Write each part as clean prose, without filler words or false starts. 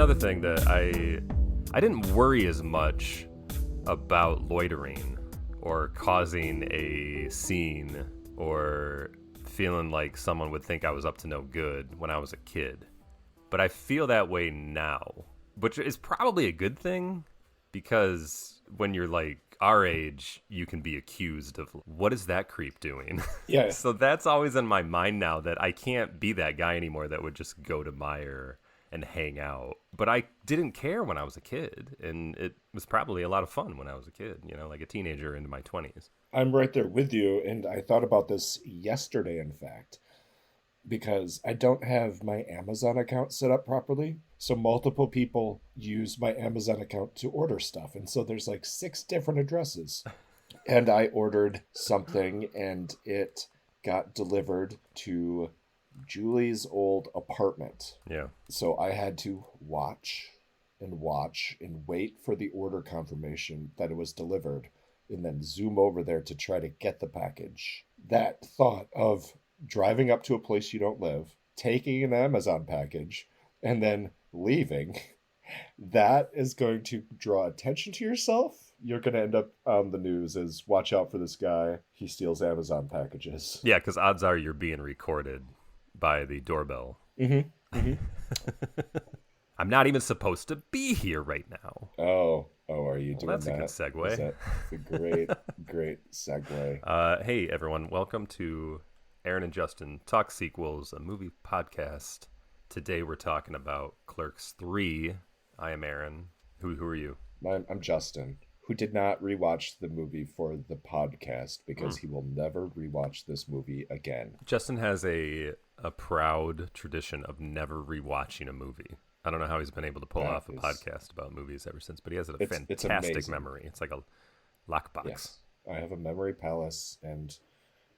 another thing that I didn't worry as much about loitering or causing a scene or feeling like someone would think I was up to no good when I was a kid. But I feel that way now, which is probably a good thing, because when you're like our age, you can be accused of, what is that creep doing? Yeah. So that's always in my mind now, that I can't be that guy anymore that would just go to Meijer and hang out. But I didn't care when I was a kid, and it was probably a lot of fun when I was a kid, you know, like a teenager into my 20s. I'm right there with you, and I thought about this yesterday, in fact, because I don't have my Amazon account set up properly. So multiple people use my Amazon account to order stuff. And so there's like 6 different addresses. And I ordered something and it got delivered to Julie's old apartment. Yeah. So I had to watch and wait for the order confirmation that it was delivered, and then zoom over there to try to get the package. That thought of driving up to a place you don't live, taking an Amazon package, and then leaving, that is going to draw attention to yourself. You're going to end up on the news as, watch out for this guy, he steals Amazon packages. Yeah, because odds are you're being recorded by the doorbell. Mm-hmm. Mm-hmm. I'm not even supposed to be here right now. Oh, are you doing that's that? That's a good segue. That's a great segue. Hey, everyone. Welcome to Aaron and Justin Talk Sequels, a movie podcast. Today we're talking about Clerks 3. I am Aaron. Who are you? I'm Justin, who did not rewatch the movie for the podcast because he will never rewatch this movie again. Justin has a proud tradition of never rewatching a movie. I don't know how he's been able to pull off a podcast about movies ever since, but he has a fantastic memory. It's like a lockbox. Yes. I have a memory palace, and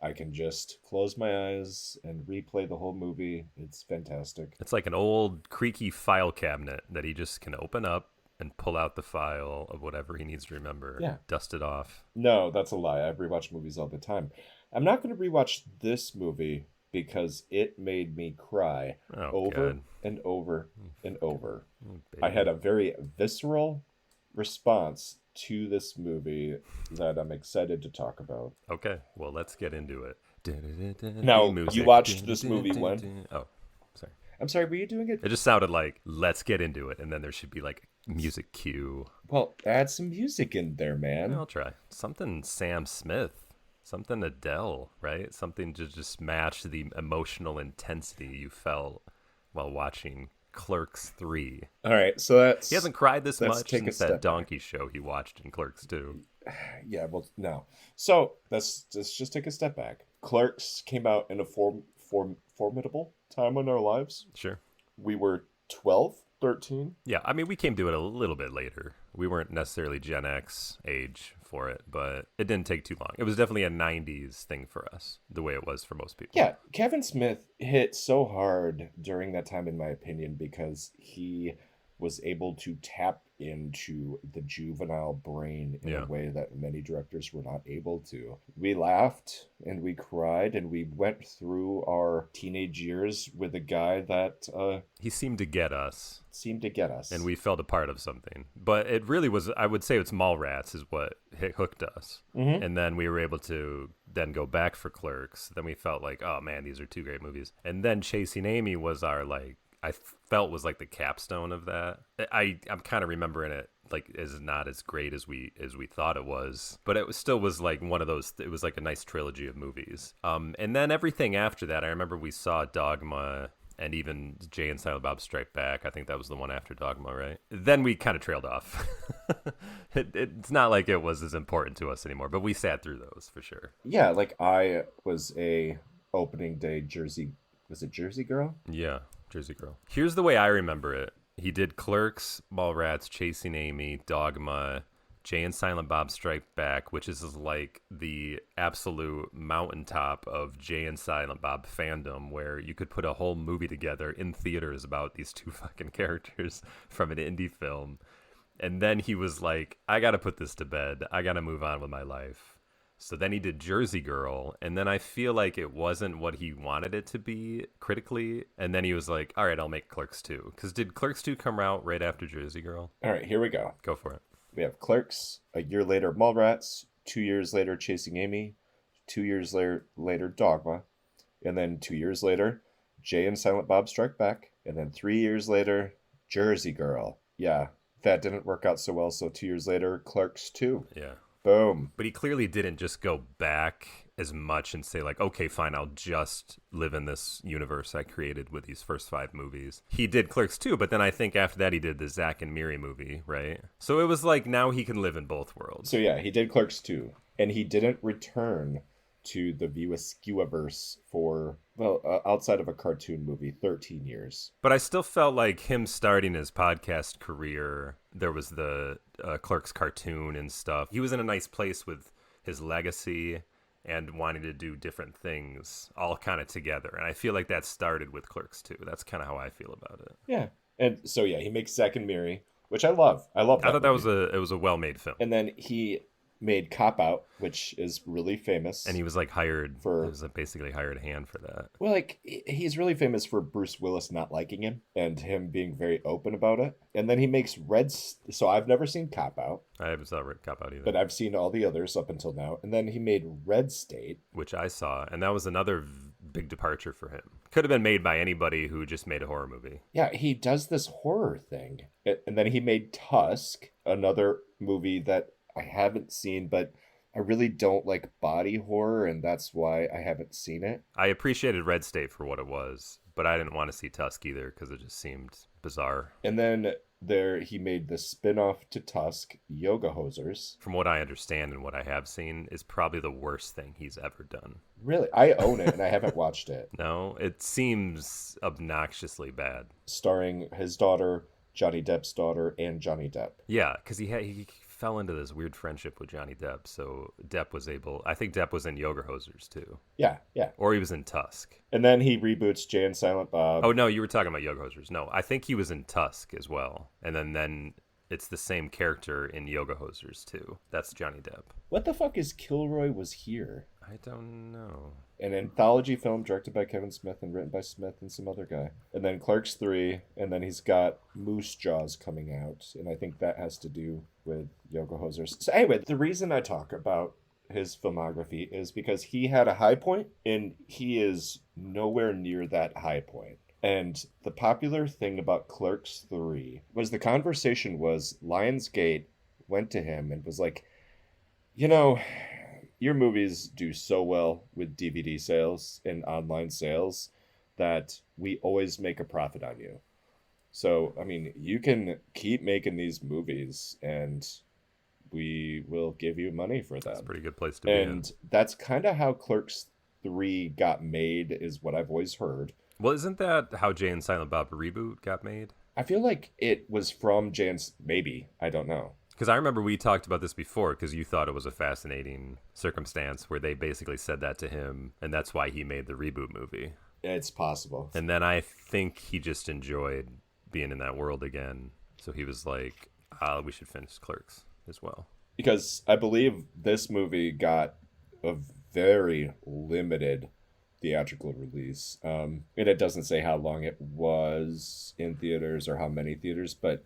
I can just close my eyes and replay the whole movie. It's fantastic. It's like an old creaky file cabinet that he just can open up and pull out the file of whatever he needs to remember. Yeah. Dust it off. No, that's a lie. I rewatch movies all the time. I'm not going to rewatch this movie because it made me cry over and over and over. I had a very visceral response to this movie that I'm excited to talk about. Okay, well, let's get into it. Now, you watched this movie when? Oh, sorry. I'm sorry, were you doing it? It just sounded like, let's get into it, and then there should be like music cue. Well, add some music in there, man. I'll try. Something Sam Smith. Something Adele, right? Something to just match the emotional intensity you felt while watching Clerks 3. All right, so he hasn't cried this much since that donkey back. show he watched in Clerks 2. Yeah, well, no. So let's just take a step back. Clerks came out in a formidable time in our lives. Sure. We were 12, 13. Yeah, I mean, we came to it a little bit later. We weren't necessarily Gen X age for it, but it didn't take too long. It was definitely a 90s thing for us, the way it was for most people. Yeah, Kevin Smith hit so hard during that time, in my opinion, because he was able to tap into the juvenile brain in a way that many directors were not able to. We laughed and we cried and we went through our teenage years with a guy that he seemed to get us. And we felt a part of something. But it really was, I would say it's Mallrats is what hooked us. Mm-hmm. And then we were able to then go back for Clerks. Then we felt like, oh man, these are 2 great movies. And then Chasing Amy was our I felt was like the capstone of that. I'm kind of remembering it like as not as great as we thought it was, but it still was like one of those. It was like a nice trilogy of movies. And then everything after that, I remember we saw Dogma and even Jay and Silent Bob Strike Back. I think that was the one after Dogma, right? Then we kind of trailed off. It's not like it was as important to us anymore, but we sat through those for sure. Yeah, like I was a opening day Jersey. Was it Jersey Girl? Yeah. Jersey Girl. Here's the way I remember it. He did Clerks, Mallrats, Chasing Amy, Dogma, Jay and Silent Bob Strike Back, which is like the absolute mountaintop of Jay and Silent Bob fandom, where you could put a whole movie together in theaters about these 2 fucking characters from an indie film. And then he was like, I got to put this to bed. I got to move on with my life. So then he did Jersey Girl, and then I feel like it wasn't what he wanted it to be critically. And then he was like, all right, I'll make Clerks 2. Because did Clerks 2 come out right after Jersey Girl? All right, here we go. Go for it. We have Clerks, a year later Mallrats, 2 years later Chasing Amy, 2 years later Dogma, and then 2 years later Jay and Silent Bob Strike Back, and then 3 years later Jersey Girl. Yeah, that didn't work out so well, so 2 years later Clerks 2. Yeah. Boom. But he clearly didn't just go back as much and say like, okay, fine, I'll just live in this universe I created with these first 5 movies. He did Clerks 2, but then I think after that he did the Zack and Miri movie, right? So it was like now he can live in both worlds. So yeah, he did Clerks 2, and he didn't return to the View Askew-verse for, outside of a cartoon movie, 13 years. But I still felt like him starting his podcast career, there was the Clerks cartoon and stuff. He was in a nice place with his legacy and wanting to do different things all kind of together. And I feel like that started with Clerks 2. That's kind of how I feel about it. Yeah. And so yeah, he makes Zack and Miri, which I love. I love that. I thought that was a well-made film. And then he made Cop Out, which is really famous. And he was like hired for, it was like basically hired hand for that. Well, like he's really famous for Bruce Willis not liking him and him being very open about it. And then he makes so I've never seen Cop Out. I haven't saw Cop Out either. But I've seen all the others up until now. And then he made Red State, which I saw, and that was another big departure for him. Could have been made by anybody who just made a horror movie. Yeah, he does this horror thing. And then he made Tusk, another movie that I haven't seen, but I really don't like body horror, and that's why I haven't seen it. I appreciated Red State for what it was, but I didn't want to see Tusk either because it just seemed bizarre. And then he made the spin-off to Tusk, Yoga Hosers. From what I understand and what I have seen, is probably the worst thing he's ever done. Really? I own it, and I haven't watched it. No, it seems obnoxiously bad. Starring his daughter, Johnny Depp's daughter, and Johnny Depp. Yeah, because he fell into this weird friendship with Johnny Depp, so I think Depp was in Yoga Hosers too. Yeah. Or he was in Tusk. And then he reboots Jay and Silent Bob. Oh, no, you were talking about Yoga Hosers. No, I think he was in Tusk as well. And then it's the same character in Yoga Hosers too. That's Johnny Depp. What the fuck is Kilroy Was Here? I don't know. An anthology film directed by Kevin Smith and written by Smith and some other guy. And then Clerks 3, and then he's got Moose Jaws coming out, and I think that has to do with Yoga Hosers. So anyway, the reason I talk about his filmography is because he had a high point, and he is nowhere near that high point. And the popular thing about Clerks 3 was the conversation was Lionsgate went to him and was like, you know, your movies do so well with DVD sales and online sales that we always make a profit on you. So, I mean, you can keep making these movies and we will give you money for them. That's a pretty good place to be in. And that's kind of how Clerks 3 got made, is what I've always heard. Well, isn't that how Jay and Silent Bob reboot got made? I feel like it was from maybe, I don't know. Because I remember we talked about this before because you thought it was a fascinating circumstance where they basically said that to him, and that's why he made the reboot movie. It's possible. And then I think he just enjoyed being in that world again. So he was like, we should finish Clerks as well. Because I believe this movie got a very limited theatrical release. And it doesn't say how long it was in theaters or how many theaters, but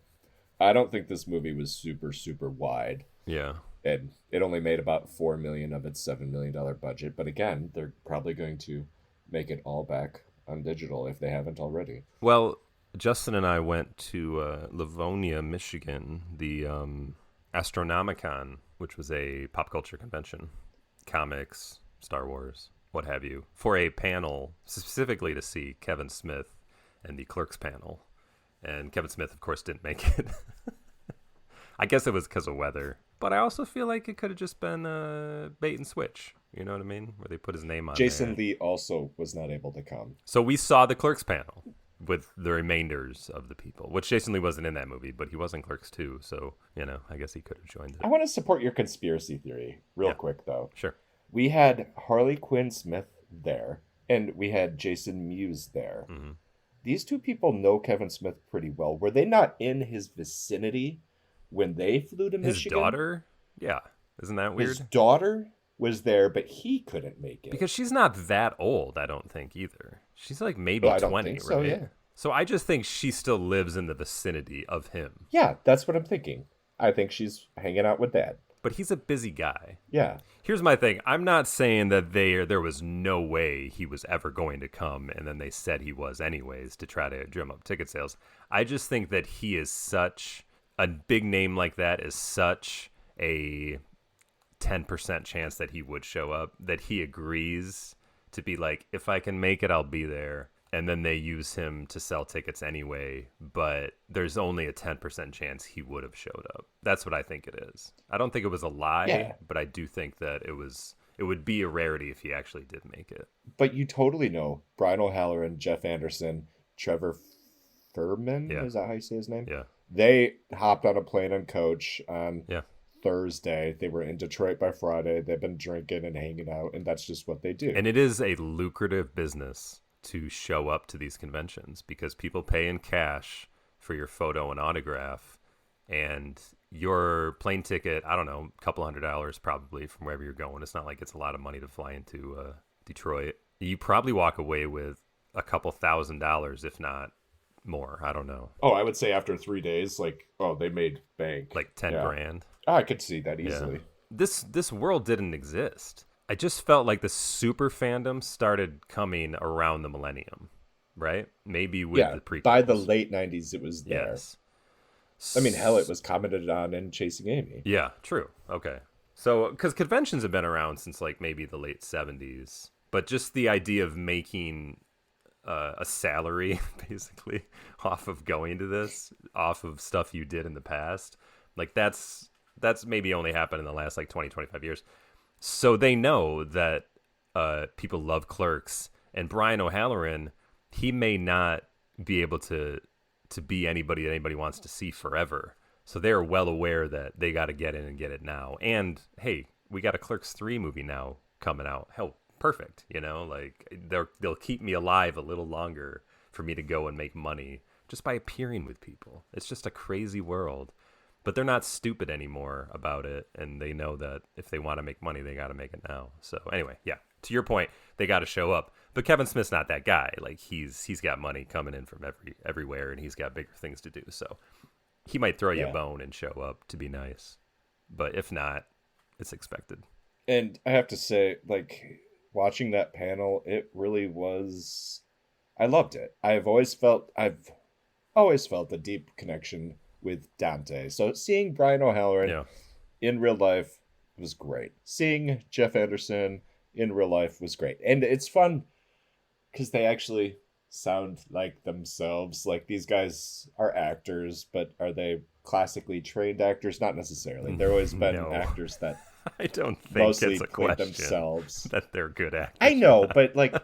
I don't think this movie was super, super wide. Yeah. And it only made about $4 million of its $7 million budget. But again, they're probably going to make it all back on digital if they haven't already. Well, Justin and I went to Livonia, Michigan, the Astronomicon, which was a pop culture convention, comics, Star Wars, what have you, for a panel specifically to see Kevin Smith and the Clerks panel. And Kevin Smith, of course, didn't make it. I guess it was because of weather. But I also feel like it could have just been a bait and switch. You know what I mean? Where they put his name on Jason there. Lee also was not able to come. So we saw the Clerks panel with the remainders of the people, which Jason Lee wasn't in that movie, but he was in Clerks too. So, I guess he could have joined it. I want to support your conspiracy theory real quick, though. Sure. We had Harley Quinn Smith there, and we had Jason Mewes there. Mm-hmm. These two people know Kevin Smith pretty well. Were they not in his vicinity when they flew to Michigan? His daughter? Yeah. Isn't that weird? His daughter? was there, but he couldn't make it. Because she's not that old, I don't think, either. She's like maybe Well, I don't 20, think so, right? yeah. So I just think she still lives in the vicinity of him. Yeah, that's what I'm thinking. I think she's hanging out with Dad. But he's a busy guy. Yeah. Here's my thing. I'm not saying that there was no way he was ever going to come, and then they said he was anyways to try to drum up ticket sales. I just think that he is such a big name like that is such a 10% chance that he would show up that he agrees to be like, if I can make it, I'll be there. And then they use him to sell tickets anyway, but there's only a 10% chance he would have showed up. That's what I think it is. I don't think it was a lie, but I do think that it would be a rarity if he actually did make it. But you totally know Brian O'Halloran, Jeff Anderson, Trevor Fehrman, is that how you say his name? Yeah. They hopped on a plane and coach on Thursday. They were in Detroit by Friday. They've been drinking and hanging out, and that's just what they do. And it is a lucrative business to show up to these conventions because people pay in cash for your photo and autograph, and your plane ticket, I don't know, a couple $100 probably from wherever you're going. It's not like it's a lot of money to fly into Detroit. You probably walk away with a couple $1,000s, if not more. I don't know. Oh, I would say after 3 days, they made bank. Like 10 grand. I could see that easily. Yeah. This world didn't exist. I just felt like the super fandom started coming around the millennium, right? Maybe with the prequels. By the late 90s, it was there. Yes. I mean, hell, it was commented on in Chasing Amy. Yeah, true. Okay. So, because conventions have been around since like maybe the late 70s, but just the idea of making a salary, basically, off of going to this, off of stuff you did in the past, like that's maybe only happened in the last like 20, 25 years. So they know that people love Clerks, and Brian O'Halloran, he may not be able to be anybody that anybody wants to see forever. So they're well aware that they got to get in and get it now. And hey, we got a Clerks 3 movie now coming out. Hell, perfect. Like they'll keep me alive a little longer for me to go and make money just by appearing with people. It's just a crazy world. But they're not stupid anymore about it, and they know that if they want to make money, they got to make it now. So anyway, yeah, to your point, they got to show up. But Kevin Smith's not that guy. Like he's got money coming in from everywhere, and he's got bigger things to do. So he might throw you a bone and show up to be nice. But if not, it's expected. And I have to say, like, watching that panel, it really was... I loved it. I've always felt a deep connection with Dante. So seeing Brian O'Halloran in real life was great. Seeing Jeff Anderson in real life was great. And it's fun because they actually sound like themselves. Like, these guys are actors, but are they classically trained actors? Not necessarily. There always been actors that I don't think mostly it's a play question themselves. That they're good actors. I know, but like...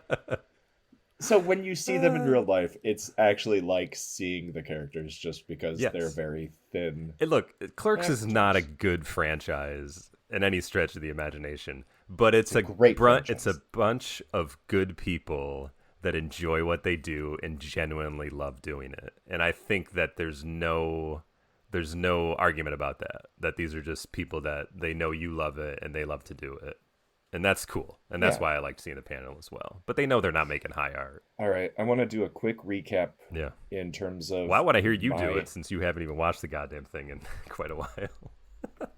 So when you see them in real life, it's actually like seeing the characters just because they're very thin. And look, Clerks is not a good franchise in any stretch of the imagination, but it's a great it's a bunch of good people that enjoy what they do and genuinely love doing it. And I think that there's no argument about that these are just people that they know you love it and they love to do it. And that's cool. And that's why I liked seeing the panel as well. But they know they're not making high art. All right. I want to do a quick recap in terms of... Why would I hear you do it since you haven't even watched the goddamn thing in quite a while?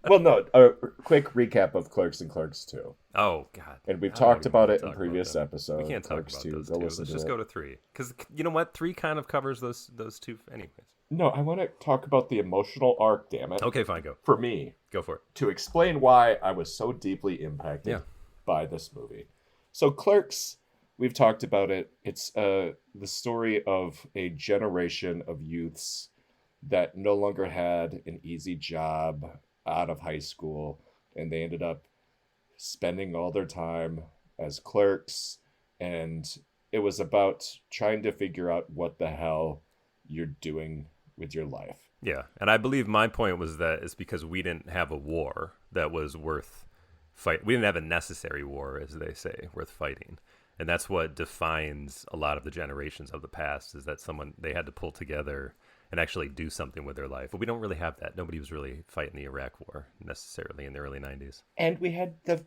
Well, no. A quick recap of Clerks and Clerks 2. Oh, God. And we've talked about it in previous episodes. We can't talk Clerks about 2. those Go two. listen Let's to just it. go to 3. Because you know what? 3 kind of covers those two anyways. No, I want to talk about the emotional arc, damn it. Okay, fine. Go. For me. Go for it. To explain why I was so deeply impacted by this movie. So Clerks, we've talked about it. It's the story of a generation of youths that no longer had an easy job out of high school, and they ended up spending all their time as clerks, and it was about trying to figure out what the hell you're doing with your life. Yeah, and I believe my point was that it's because we didn't have a war that was worth fight. We didn't have a necessary war, as they say, worth fighting. And that's what defines a lot of the generations of the past, is that they had to pull together and actually do something with their life. But we don't really have that. Nobody was really fighting the Iraq War necessarily in the early 90s. And we had the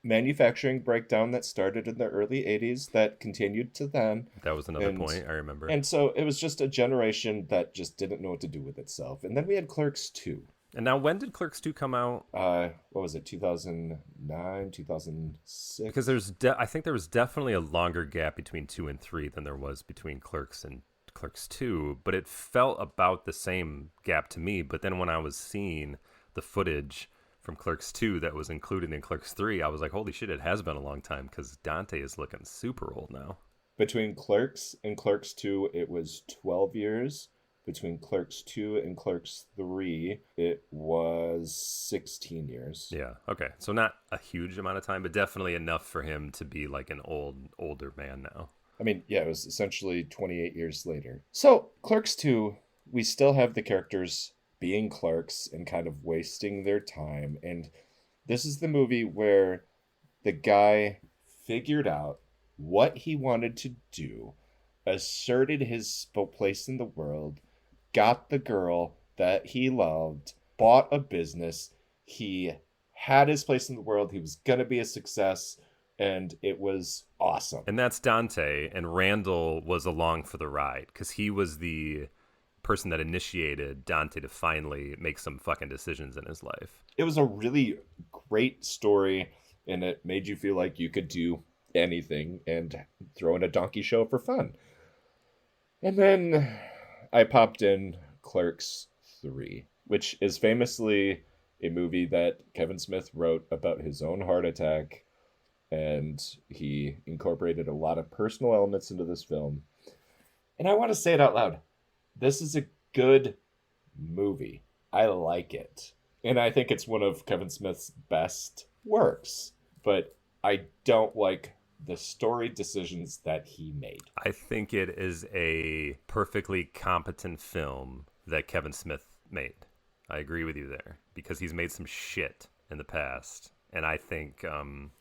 manufacturing breakdown that started in the early 80s that continued to then. That was another point I remember. And so it was just a generation that just didn't know what to do with itself. And then we had Clerks 2. And now, when did Clerks 2 come out? What was it, 2009, 2006? Because I think there was definitely a longer gap between 2 and 3 than there was between Clerks and Clerks 2, but it felt about the same gap to me. But then when I was seeing the footage from Clerks 2 that was included in Clerks 3, I was like, holy shit, it has been a long time, because Dante is looking super old now. Between Clerks and Clerks 2, it was 12 years. Between Clerks 2 and Clerks 3, it was 16 years. Yeah, okay. So not a huge amount of time, but definitely enough for him to be like an older man now. I mean, yeah, it was essentially 28 years later. So, Clerks 2, we still have the characters being clerks and kind of wasting their time. And this is the movie where the guy figured out what he wanted to do, asserted his place in the world, got the girl that he loved, bought a business. He had his place in the world. He was going to be a success, and it was awesome. And that's Dante, and Randall was along for the ride because he was the person that initiated Dante to finally make some fucking decisions in his life. It was a really great story, and it made you feel like you could do anything and throw in a donkey show for fun. And then I popped in Clerks 3, which is famously a movie that Kevin Smith wrote about his own heart attack, and he incorporated a lot of personal elements into this film. And I want to say it out loud. This is a good movie. I like it. And I think it's one of Kevin Smith's best works. But I don't like the story decisions that he made. I think it is a perfectly competent film that Kevin Smith made. I agree with you there, because he's made some shit in the past. And I think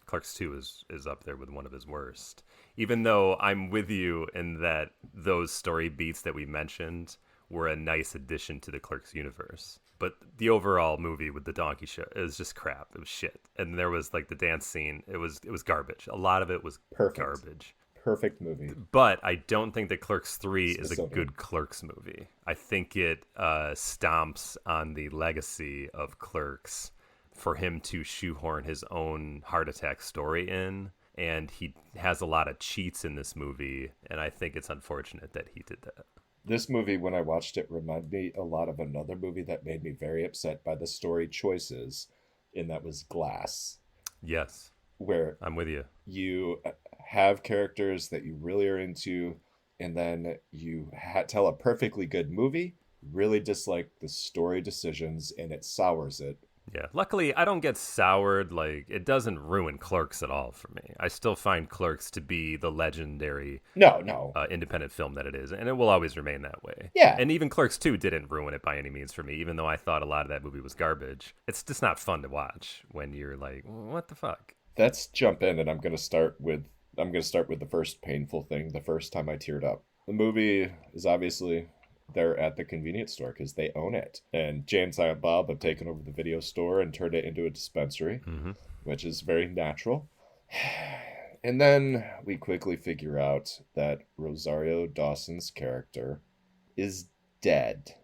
Clerks 2 is up there with one of his worst. Even though I'm with you in that those story beats that we mentioned were a nice addition to the Clerks universe. But the overall movie with the donkey show, it was just crap. It was shit. And there was like the dance scene. It was garbage. A lot of it was garbage. Perfect movie. But I don't think that Clerks 3 is a good Clerks movie. I think it stomps on the legacy of Clerks for him to shoehorn his own heart attack story in. And he has a lot of cheats in this movie. And I think it's unfortunate that he did that. This movie, when I watched it, reminded me a lot of another movie that made me very upset by the story choices, and that was Glass. Yes. Where I'm with you. You have characters that you really are into, and then you tell a perfectly good movie, really dislike the story decisions, and it sours it. Yeah. Luckily, I don't get soured. Like, it doesn't ruin Clerks at all for me. I still find Clerks to be the legendary independent film that it is, and it will always remain that way. Yeah. And even Clerks 2 didn't ruin it by any means for me, even though I thought a lot of that movie was garbage. It's just not fun to watch when you're like, what the fuck? Let's jump in, and I'm going to start with the first painful thing, the first time I teared up. The movie is obviously they're at the convenience store because they own it. And Jay and Silent Bob have taken over the video store and turned it into a dispensary, which is very natural. And then we quickly figure out that Rosario Dawson's character is dead.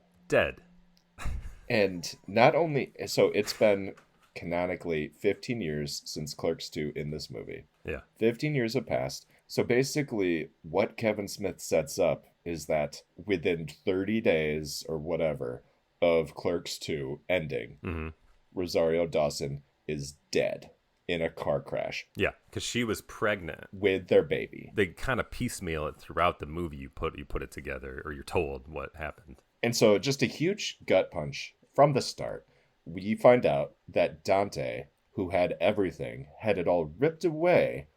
And not only... So it's been canonically 15 years since Clerks 2 in this movie. Yeah. 15 years have passed. So basically, what Kevin Smith sets up is that within 30 days or whatever of Clerks 2 ending, Rosario Dawson is dead in a car crash. Yeah, because she was pregnant with their baby. They kind of piecemeal it throughout the movie. You put it together, or you're told what happened. And so just a huge gut punch from the start. We find out that Dante, who had everything, had it all ripped away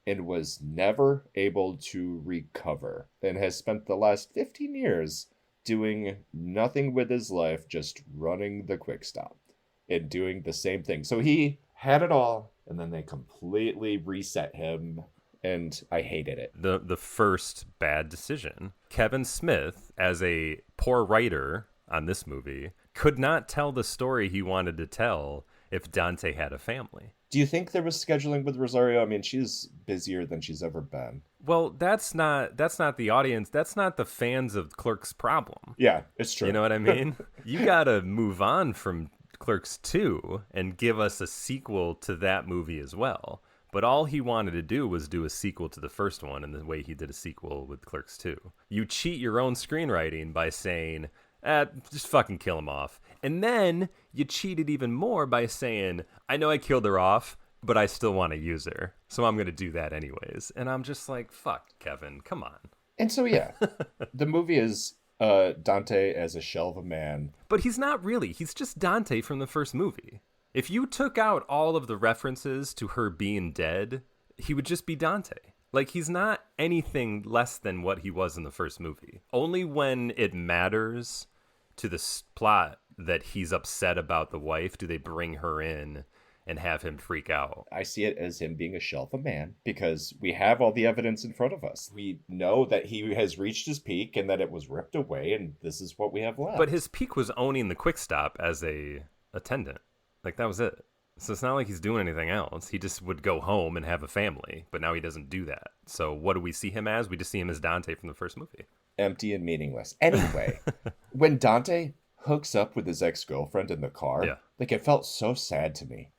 and was never able to recover, and has spent the last 15 years doing nothing with his life, just running the quick stop and doing the same thing. So he had it all, and then they completely reset him, and I hated it. The first bad decision. Kevin Smith, as a poor writer on this movie, could not tell the story he wanted to tell if Dante had a family. Do you think there was scheduling with Rosario? I mean, she's busier than she's ever been. Well, that's not the audience. That's not the fans of Clerks' problem. Yeah, it's true. You know what I mean? You got to move on from Clerks 2 and give us a sequel to that movie as well. But all he wanted to do was do a sequel to the first one, and the way he did a sequel with Clerks 2. You cheat your own screenwriting by saying, just fucking kill him off. And then you cheated even more by saying, I know I killed her off, but I still want to use her, so I'm going to do that anyways. And I'm just like, fuck, Kevin, come on. And so, yeah, the movie is Dante as a shell of a man. But he's not really. He's just Dante from the first movie. If you took out all of the references to her being dead, he would just be Dante. Like, he's not anything less than what he was in the first movie. Only when it matters to the plot that he's upset about the wife do they bring her in and have him freak out. I see it as him being a shell of a man because we have all the evidence in front of us. We know that he has reached his peak and that it was ripped away, and this is what we have left. But his peak was owning the Quick Stop as a attendant. Like, that was it. So it's not like he's doing anything else. He just would go home and have a family, but now he doesn't do that. So what do we see him as? We just see him as Dante from the first movie. Empty and meaningless. Anyway, when Dante hooks up with his ex-girlfriend in the car, like, it felt so sad to me.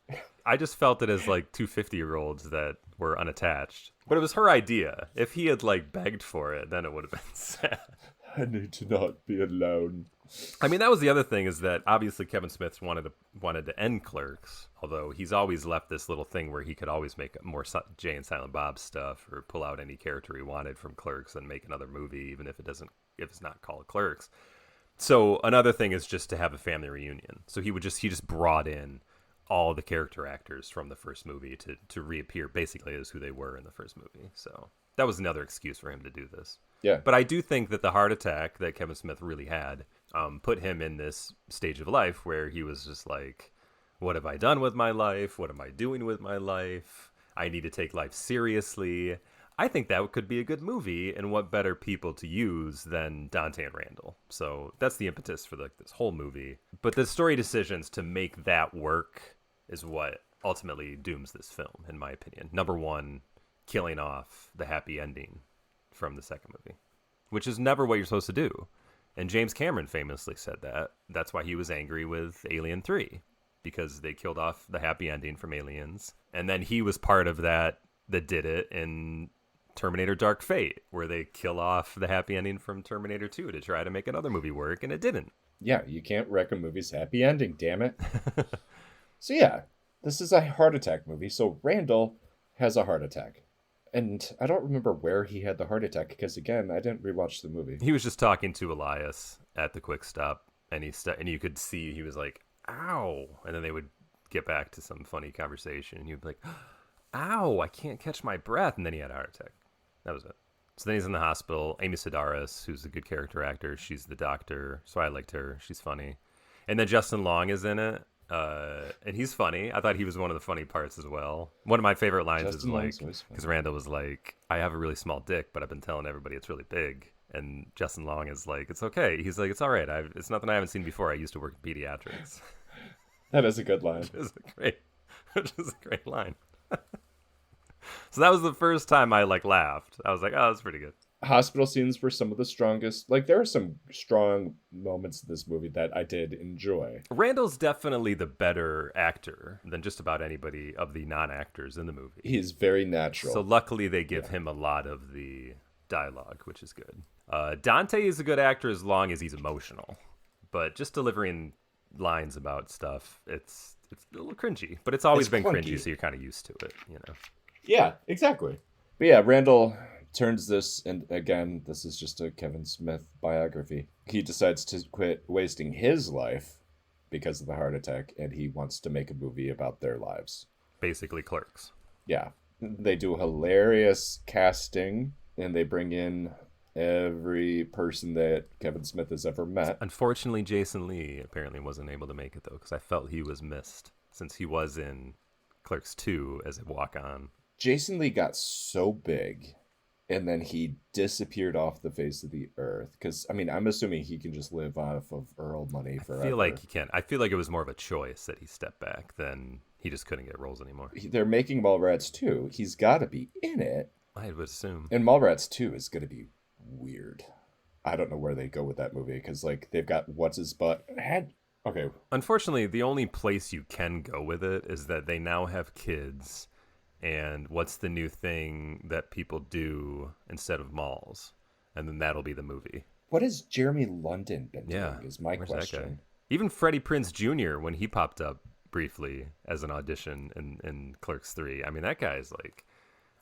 I just felt it as like two 50-year-olds that were unattached. But it was her idea. If he had like begged for it, then it would have been sad. I need to not be alone. I mean, that was the other thing, is that obviously Kevin Smith wanted to end Clerks, although he's always left this little thing where he could always make more Jay and Silent Bob stuff or pull out any character he wanted from Clerks and make another movie, even if it's not called Clerks. So another thing is just to have a family reunion. So he just brought in all the character actors from the first movie to reappear basically as who they were in the first movie. So that was another excuse for him to do this. Yeah. But I do think that the heart attack that Kevin Smith really had put him in this stage of life where he was just like, what have I done with my life? What am I doing with my life? I need to take life seriously. I think that could be a good movie, and what better people to use than Dante and Randall. So that's the impetus for this whole movie. But the story decisions to make that work is what ultimately dooms this film, in my opinion. Number one, killing off the happy ending from the second movie, which is never what you're supposed to do. And James Cameron famously said that. That's why he was angry with Alien 3, because they killed off the happy ending from Aliens. And then he was part of that did it in Terminator Dark Fate, where they kill off the happy ending from Terminator 2 to try to make another movie work, and it didn't. Yeah, you can't wreck a movie's happy ending, damn it. So yeah, this is a heart attack movie, so Randall has a heart attack. And I don't remember where he had the heart attack, because again, I didn't rewatch the movie. He was just talking to Elias at the Quick Stop, and and you could see he was like, ow, and then they would get back to some funny conversation, and he'd be like, ow, I can't catch my breath, and then he had a heart attack. That was it. So then he's in the hospital. Amy Sedaris, who's a good character actor, she's the doctor, so I liked her. She's funny. And then Justin Long is in it, and he's funny. I thought he was one of the funny parts as well. One of my favorite lines Justin is Long's like, because Randall was like, I have a really small dick, but I've been telling everybody it's really big. And Justin Long is like, it's okay. He's like, it's all right. It's nothing I haven't seen before. I used to work in pediatrics. That is a good line. Which is a great line. So that was the first time I laughed. I was like, oh, that's pretty good. Hospital scenes were some of the strongest. Like, there are some strong moments in this movie that I did enjoy. Randall's definitely the better actor than just about anybody of the non-actors in the movie. He's very natural. So luckily they give him a lot of the dialogue, which is good. Dante is a good actor as long as he's emotional. But just delivering lines about stuff, it's a little cringy. But it's always been clunky. Cringy, so you're kind of used to it, you know? Yeah, exactly. But yeah, Randall turns this, and again, this is just a Kevin Smith biography. He decides to quit wasting his life because of the heart attack, and he wants to make a movie about their lives. Basically Clerks. Yeah. They do hilarious casting, and they bring in every person that Kevin Smith has ever met. Unfortunately, Jason Lee apparently wasn't able to make it, though, because I felt he was missed, since he was in Clerks 2 as a walk-on. Jason Lee got so big and then he disappeared off the face of the earth. Because, I mean, I'm assuming he can just live off of Earl money I forever. feel like he can. I feel like it was more of a choice that he stepped back than he just couldn't get roles anymore. They're making Mallrats 2. He's got to be in it. I would assume. And Mallrats 2 is going to be weird. I don't know where they go with that movie because, like, they've got what's his butt. Okay. Unfortunately, the only place you can go with it is that they now have kids, and what's the new thing that people do instead of malls? And then that'll be the movie. What has Jeremy London been doing? Yeah, Is my where's that guy? question. Even Freddie Prinze Jr., when he popped up briefly as an audition in Clerks 3, I mean, that guy's like,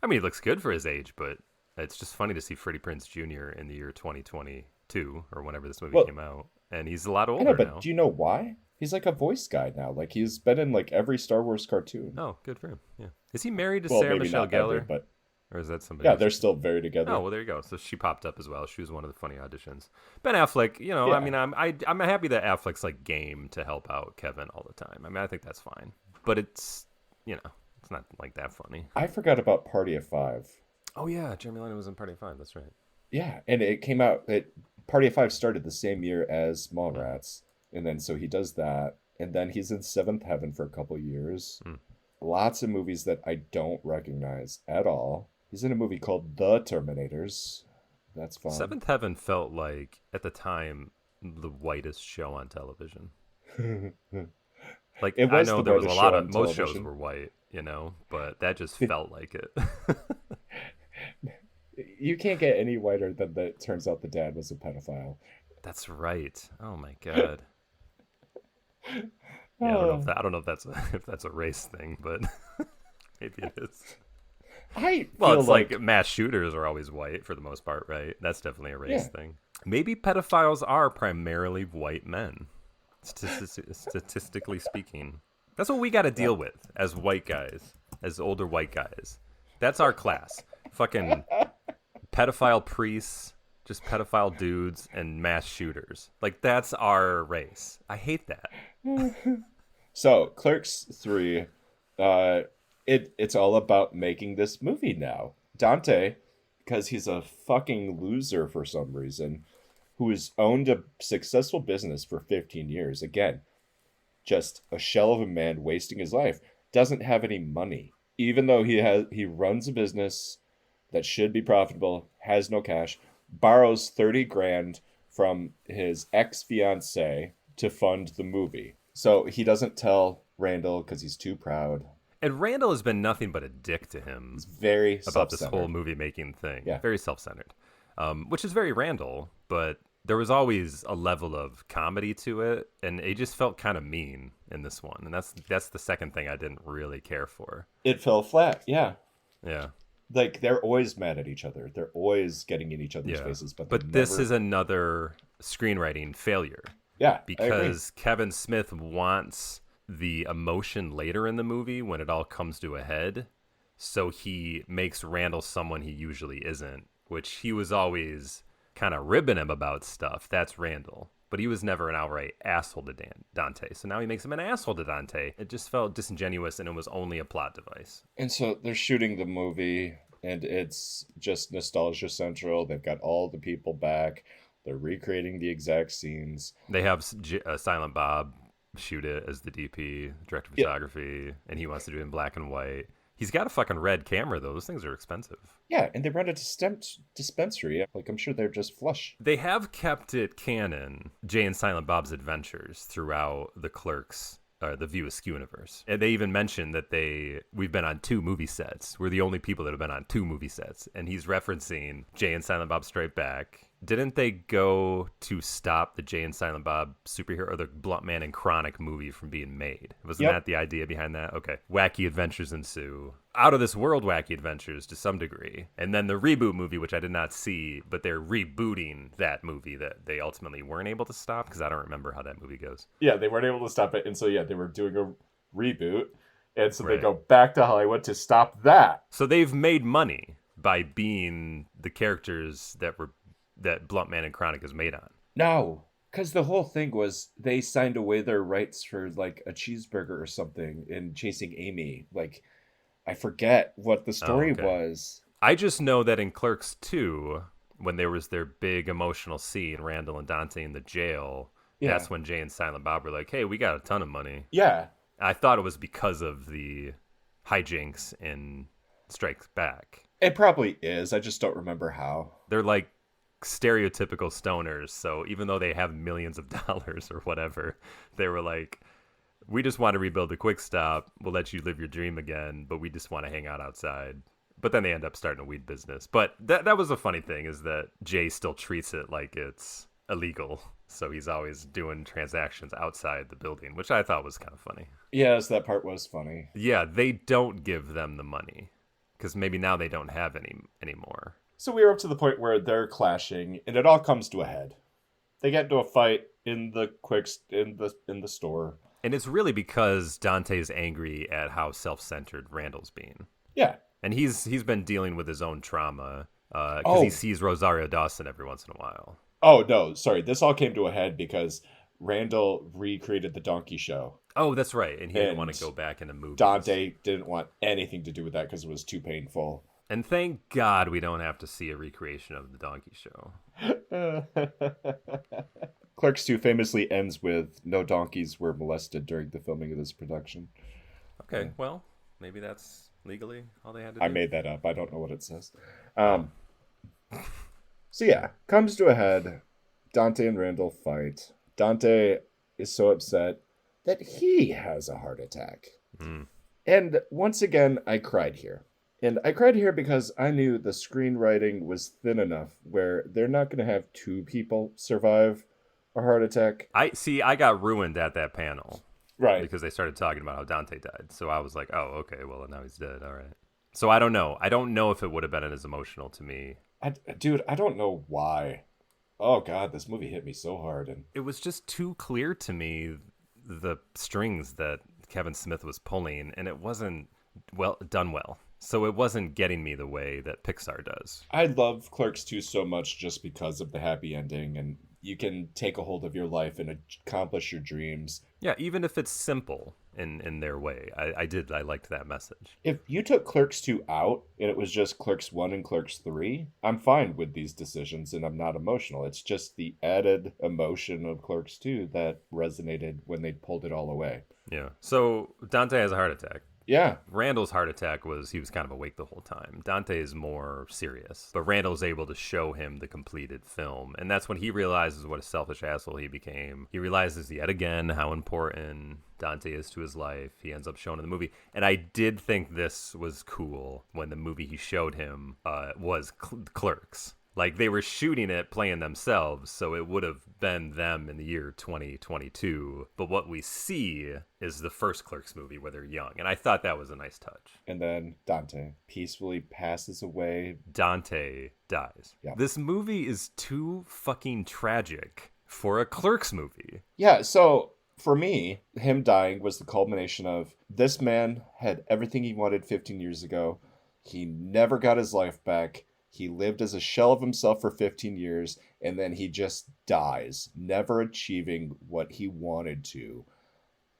I mean, he looks good for his age, but it's just funny to see Freddie Prinze Jr. in the year 2022 or whenever this movie came out, and he's a lot I older know, but now. do you know why? He's like a voice guy now. Like, he's been in like every Star Wars cartoon. Oh, good for him. Yeah, is he married to Well, Sarah maybe Michelle not every, Gellar, but or is that somebody? yeah, else? they're still very together. Oh, well, there you go. So she popped up as well. She was one of the funny auditions. Ben Affleck, you know, Yeah. I mean, I'm happy that Affleck's like game to help out Kevin all the time. I mean, I think that's fine, but it's, you know, it's not like that funny. I forgot about Party of Five. Oh yeah, Jeremy Liner was in Party of Five. That's right. Yeah, and it came out. Party of Five started the same year as Mallrats, and then so he does that, and then he's in Seventh Heaven for a couple years. Lots of movies that I don't recognize at all. He's in a movie called The Terminators. That's fun. Seventh Heaven felt like at the time the whitest show on television. Like, It I was know the there was a whitest lot show of on most shows television. were white, you know, but that just felt like it. You can't get any whiter than that. Turns out the dad was a pedophile. That's right. Oh my god. Yeah, I don't know if that's a race thing, but maybe it is. Well, it's like mass shooters are always white for the most part, right? That's definitely a race thing. Maybe pedophiles are primarily white men, statistically speaking. That's what we got to deal with as white guys, as older white guys. That's our class. Fucking pedophile priests, just pedophile dudes, and mass shooters. Like, that's our race. I hate that. So, Clerks 3, it's all about making this movie now. Dante, because he's a fucking loser for some reason, who has owned a successful business for 15 years, again, just a shell of a man wasting his life, doesn't have any money. Even though he runs a business that should be profitable, has no cash, borrows 30 grand from his ex-fiancée to fund the movie. So he doesn't tell Randall because he's too proud. And Randall has been nothing but a dick to him. He's very about this self-centered. whole movie making thing. Yeah. Very self-centered, which is very Randall, but there was always a level of comedy to it, and it just felt kind of mean in this one. And that's the second thing I didn't really care for. It fell flat, yeah. Yeah. Like, they're always mad at each other. They're always getting in each other's faces. But this is another screenwriting failure. Yeah, because Kevin Smith wants the emotion later in the movie when it all comes to a head. So he makes Randall someone he usually isn't, which he was always kind of ribbing him about stuff. That's Randall. But he was never an outright asshole to Dante. So now he makes him an asshole to Dante. It just felt disingenuous, and it was only a plot device. And so they're shooting the movie, and it's just nostalgia central. They've got all the people back. They're recreating the exact scenes. They have Silent Bob shoot it as the DP, director of photography, and he wants to do it in black and white. He's got a fucking red camera, though. Those things are expensive. Yeah, and they run a dispensary. Like, I'm sure they're just flush. They have kept it canon, Jay and Silent Bob's adventures, throughout the Clerks, the View Askew universe. And they even mentioned that we've been on 2 movie sets. We're the only people that have been on 2 movie sets. And he's referencing Jay and Silent Bob Strike Back. Didn't they go to stop the Jay and Silent Bob superhero, or the Blunt Man and Chronic movie from being made? Wasn't that the idea behind that? Okay. Wacky adventures ensue. Out of this world wacky adventures to some degree. And then the reboot movie, which I did not see, but they're rebooting that movie that they ultimately weren't able to stop, because I don't remember how that movie goes. Yeah, they weren't able to stop it. And so, they were doing a reboot. And so they go back to Hollywood to stop that. So they've made money by being the characters that Blunt Man and Chronic is made on. No, because the whole thing was they signed away their rights for like a cheeseburger or something in Chasing Amy. Like, I forget what the story was. I just know that in Clerks 2, when there was their big emotional scene, Randall and Dante in the jail, Yeah. that's when Jay and Silent Bob were like, hey, we got a ton of money. Yeah. I thought it was because of the hijinks in Strikes Back. It probably is. I just don't remember how. They're like stereotypical stoners, so even though they have millions of dollars or whatever, they were like, we just want to rebuild a quick stop. We'll let you live your dream again, but we just want to hang out outside. But then they end up starting a weed business. But that was a funny thing, is that Jay still treats it like it's illegal. So he's always doing transactions outside the building, which I thought was kind of funny. Yes, that part was funny. Yeah, they don't give them the money because maybe now they don't have any anymore. So we are up to the point where they're clashing, and it all comes to a head. They get into a fight in the store. And it's really because Dante's angry at how self-centered Randall's being. Yeah. And he's been dealing with his own trauma because he sees Rosario Dawson every once in a while. Oh, no, sorry. This all came to a head because Randall recreated the donkey show. Oh, that's right. And he didn't want to go back into movies. Dante didn't want anything to do with that because it was too painful. And thank God we don't have to see a recreation of the donkey show. Clerks 2 famously ends with no donkeys were molested during the filming of this production. Okay, well, maybe that's legally all they had to do. I made that up. I don't know what it says. So yeah, comes to a head. Dante and Randall fight. Dante is so upset that he has a heart attack. Mm. And once again, I cried here. And I cried here because I knew the screenwriting was thin enough where they're not going to have two people survive a heart attack. I got ruined at that panel. Right. Because they started talking about how Dante died. So I was like, oh, okay, well, now he's dead. All right. So I don't know. I don't know if it would have been as emotional to me. Dude, I don't know why. Oh, God, this movie hit me so hard. And it was just too clear to me, the strings that Kevin Smith was pulling, and it wasn't done well. So it wasn't getting me the way that Pixar does. I love Clerks 2 so much just because of the happy ending, and you can take a hold of your life and accomplish your dreams. Yeah, even if it's simple in their way. I liked that message. If you took Clerks 2 out and it was just Clerks 1 and Clerks 3, I'm fine with these decisions and I'm not emotional. It's just the added emotion of Clerks 2 that resonated when they pulled it all away. Yeah. So Dante has a heart attack. Yeah. Randall's heart attack was he was kind of awake the whole time. Dante is more serious, but Randall's able to show him the completed film. And that's when he realizes what a selfish asshole he became. He realizes yet again how important Dante is to his life. He ends up showing in the movie. And I did think this was cool when the movie he showed him was Clerks. Like, they were shooting it, playing themselves, so it would have been them in the year 2022. But what we see is the first Clerks movie where they're young, and I thought that was a nice touch. And then Dante peacefully passes away. Dante dies. Yeah. This movie is too fucking tragic for a Clerks movie. Yeah, so for me, him dying was the culmination of this man had everything he wanted 15 years ago. He never got his life back. He lived as a shell of himself for 15 years, and then he just dies, never achieving what he wanted to.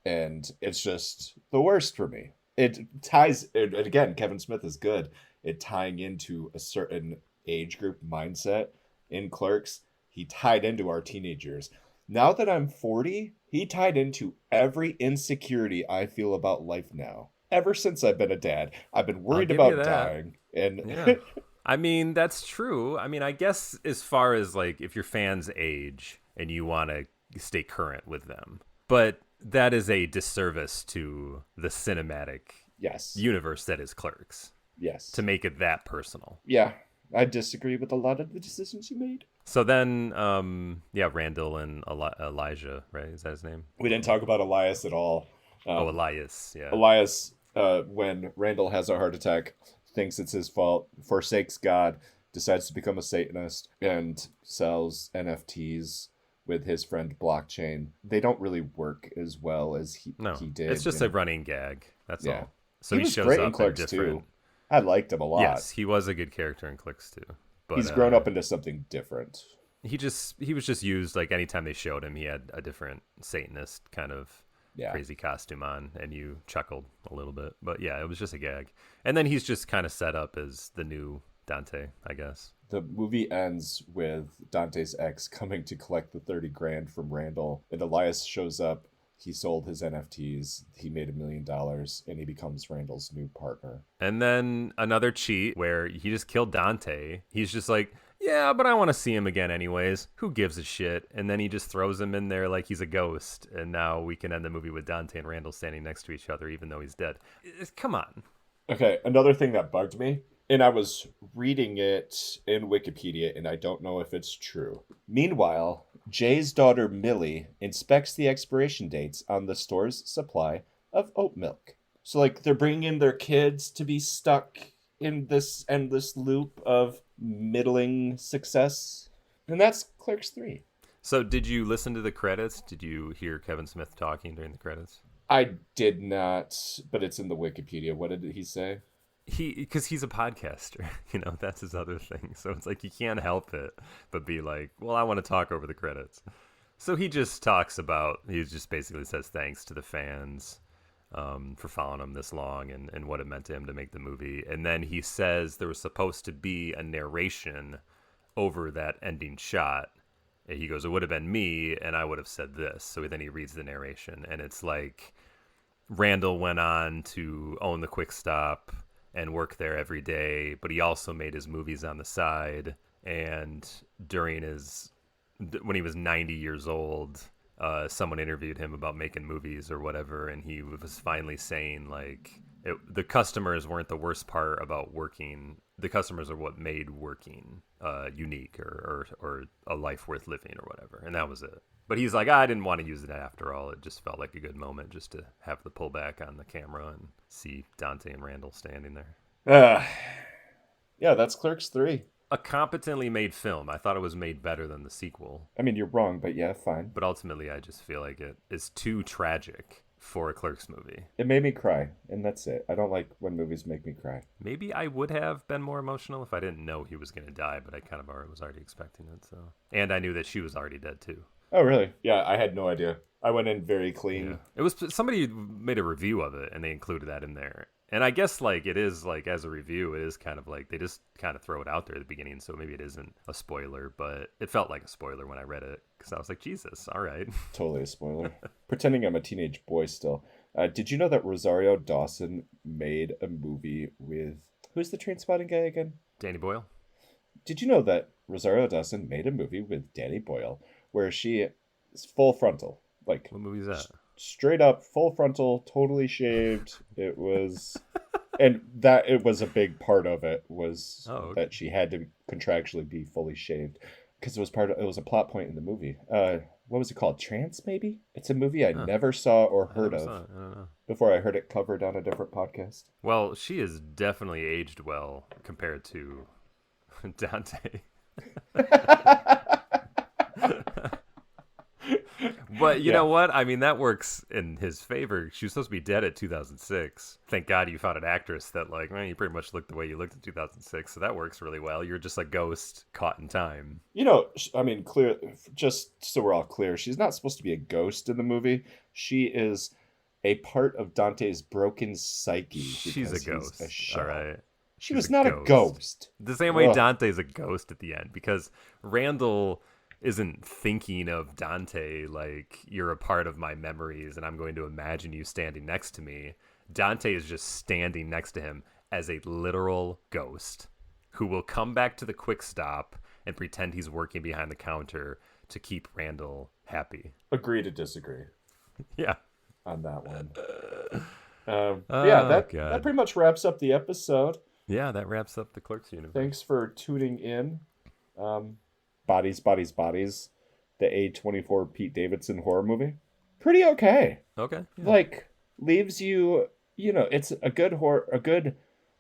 And it's just the worst for me. It ties, and again, Kevin Smith is good at tying into a certain age group mindset in Clerks. He tied into our teenage years. Now that I'm 40, he tied into every insecurity I feel about life now. Ever since I've been a dad, I've been worried about dying. And yeah. I mean, that's true. I mean, I guess as far as like if your fans age and you want to stay current with them, but that is a disservice to the cinematic universe that is Clerks. Yes. To make it that personal. Yeah, I disagree with a lot of the decisions you made. So then, Randall and Elijah, right? Is that his name? We didn't talk about Elias at all. Elias, yeah. Elias, when Randall has a heart attack, thinks it's his fault, forsakes God, decides to become a Satanist, and sells NFTs with his friend Blockchain. They don't really work as well as he did. It's just a running gag. That's all. So he shows great up in Clerks different. too. I liked him a lot. Yes, he was a good character in Clerks too. But he's grown up into something different. He was just used, like, anytime they showed him, he had a different Satanist kind of crazy costume on, and you chuckled a little bit. But yeah, it was just a gag. And then he's just kind of set up as the new Dante, I guess. The movie ends with Dante's ex coming to collect the 30 grand from Randall, and Elias shows up. He sold his NFTs, he made $1 million, and he becomes Randall's new partner. And then another cheat where he just killed Dante. He's just like, yeah, but I want to see him again anyways. Who gives a shit? And then he just throws him in there like he's a ghost. And now we can end the movie with Dante and Randall standing next to each other, even though he's dead. Come on. Okay, another thing that bugged me, and I was reading it in Wikipedia, and I don't know if it's true. Meanwhile, Jay's daughter Millie inspects the expiration dates on the store's supply of oat milk. So, like, they're bringing in their kids to be stuck in this endless loop of middling success. And that's Clerks 3. So did you listen to the credits? Did you hear Kevin Smith talking during the credits? I did not, but it's in the Wikipedia. What did he say? Because he's a podcaster, that's his other thing. So it's like he can't help it but be like, well, I want to talk over the credits. So he just he just basically says thanks to the fans for following him this long and what it meant to him to make the movie. And then he says there was supposed to be a narration over that ending shot. And he goes, it would have been me, and I would have said this. So then he reads the narration, and it's like Randall went on to own the Quick Stop and work there every day, but he also made his movies on the side. And when he was 90 years old, someone interviewed him about making movies or whatever, and he was finally saying like the customers weren't the worst part about working. The customers are what made working unique or a life worth living or whatever, and that was it. But he's like, I didn't want to use it after all. It just felt like a good moment just to have the pullback on the camera and see Dante and Randall standing there. Yeah, that's Clerks 3. A competently made film. I thought it was made better than the sequel. I mean, you're wrong, but yeah, fine. But ultimately, I just feel like it is too tragic for a Clerks movie. It made me cry, and that's it. I don't like when movies make me cry. Maybe I would have been more emotional if I didn't know he was going to die, but I kind of was already expecting it. So, and I knew that she was already dead too. Oh, really? Yeah, I had no idea. I went in very clean. Yeah. It was somebody made a review of it, and they included that in there. And I guess like it is like as a review, it is kind of like they just kind of throw it out there at the beginning, so maybe it isn't a spoiler, but it felt like a spoiler when I read it because I was like, Jesus, all right. Totally a spoiler. Pretending I'm a teenage boy still. Did you know that Rosario Dawson made a movie with who's the Trainspotting guy again? Danny Boyle. Did you know that Rosario Dawson made a movie with Danny Boyle where she is full frontal, like what movie is that? Straight up full frontal, totally shaved. It was, and that it was a big part of it was that she had to contractually be fully shaved because it was a plot point in the movie. What was it called? Trance, maybe? It's a movie I never saw or heard of I don't know. Before I heard it covered on a different podcast. Well, she is definitely aged well compared to Dante. But you know what? I mean, that works in his favor. She was supposed to be dead at 2006. Thank God you found an actress that, like, man, you pretty much looked the way you looked in 2006. So that works really well. You're just a ghost caught in time. I mean, clear. Just so we're all clear, she's not supposed to be a ghost in the movie. She is a part of Dante's broken psyche. She's a ghost. All right. She was not a ghost. The same way Dante's a ghost at the end, because Randall isn't thinking of Dante like you're a part of my memories and I'm going to imagine you standing next to me. Dante is just standing next to him as a literal ghost who will come back to the Quick Stop and pretend he's working behind the counter to keep Randall happy. Agree to disagree. Yeah. On that one. That pretty much wraps up the episode. Yeah, that wraps up the Clerks universe. Thanks for tuning in. Bodies, Bodies, Bodies, the A24 Pete Davidson horror movie. Pretty okay. Okay. Yeah. Like, leaves you, it's a good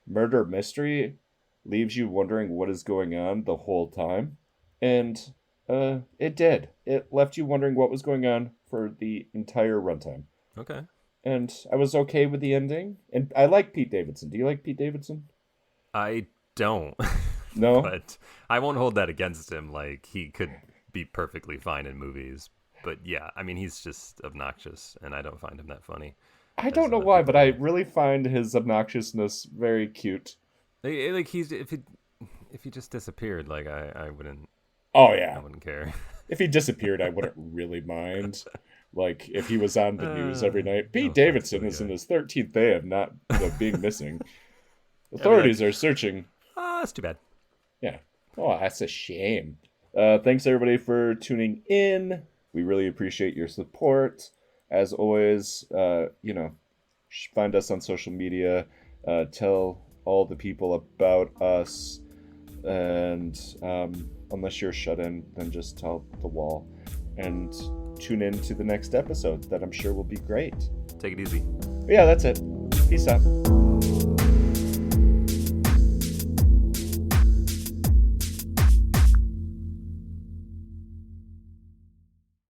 murder mystery, leaves you wondering what is going on the whole time. And it did. It left you wondering what was going on for the entire runtime. Okay. And I was okay with the ending. And I like Pete Davidson. Do you like Pete Davidson? I don't. No? But I won't hold that against him. Like, he could be perfectly fine in movies. But yeah, I mean, he's just obnoxious, and I don't find him that funny. I don't know why, but I really find his obnoxiousness very cute. Like if he just disappeared, like I wouldn't. Oh, I yeah. wouldn't care. If he disappeared, I wouldn't really mind. Like, if he was on the news every night. Pete no offense to Davidson the is in guy. his 13th day of not being missing. I'd be like, Authorities are searching. that's too bad. Yeah. Oh, that's a shame. Thanks, everybody, for tuning in. We really appreciate your support. As always, find us on social media. Tell all the people about us. And unless you're shut in, then just tell the wall. And tune in to the next episode that I'm sure will be great. Take it easy. But yeah, that's it. Peace out.